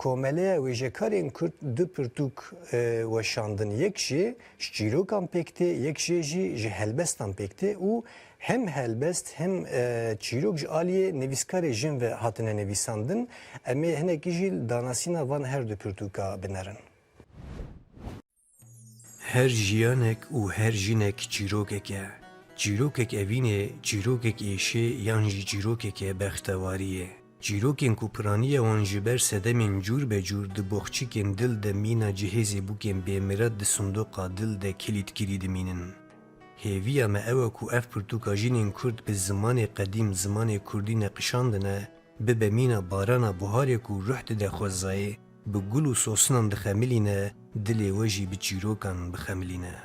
komeleya wêjekarên Kurd du pirtûk weşandin. Yek jî ji çîrokan pêk tê, yek jî ji helbestan pêk tê û hem helbest hem çîrok ji aliyê nivîskarê jin ve hatine nivîsandin. Em ê hinekî jî danasîna van her du pirtûka binerin. Her jiyanek û her jinek çîrokek e. Çîrokek evînê, çîrokek êşê yan jî çîrokeke bextewarî ye. Çîrokên ku piraniya wan ji ber sedemên cûr be cûr di boxçikên dil de mîna cihêzê bûkên bêmiret di sindoqa dil de kilîtkirî dimînin. Hêviya me ew e ku ev pirtûka jinên Kurd bi zimanê qedîm zimanê Kurdî neqişandine, bibe mîna barana buharê ku ruh dide xwezayê, bi gul û sosinan dixemilîne, dilê we jî bi çîrokan bixemilîne.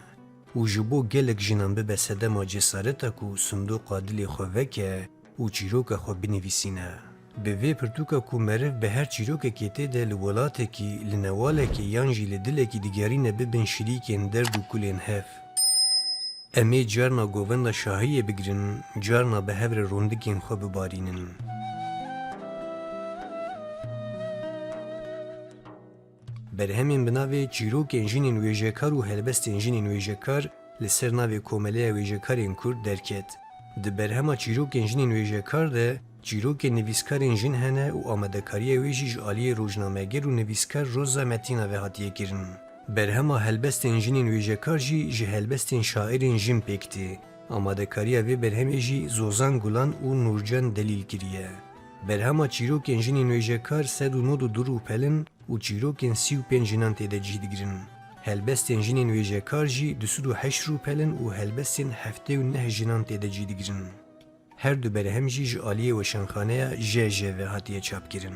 û ji bo gelek jinan bibe sedema cesareta ku sindoqa dilê xwe veke û çîroka xwe binivîsîne. Bi vê pirtûka ku meriv bi her çîrokekê tê de li welatekî, li newalekê yan jî li dilekî digerîne bibin şirîkên derd û kulên hev. Em ê carna govenda şahiyê bigirin, carna bi hevrê rondikên xwe bibarînin. Berhemên bi navê çîrokên jinên wêjekar û helbestên jinên wêjekar li ser navê komeleya wêjekarên Kurd derket. Di berhema çîrokên jinên wêjekar de çîrokên nivîskarên jin hene û amedekariya wê jî ji aliyê rojnameger û nivîskar roza metîna ve hatiye kirin. Berhema helbestên jinên wêjekar jî ji helbestên şairên jin pêk tê. Amadekariya vê berhemê jî Zozan Gulan û Nurcan Delîl kiriye. Berhema çîrokên jinên wêjekar sed û nod û dur û pelin û çîrokên sî û pênc jinan têde cih digirin. Helbestên jinên wêjekar jî du û heşt û pelin û helbestên heftê û neh jinan têde cih digirin. Her du berhem jî ji aliyê weşanxaneya JJ ve hatiye çapkirin.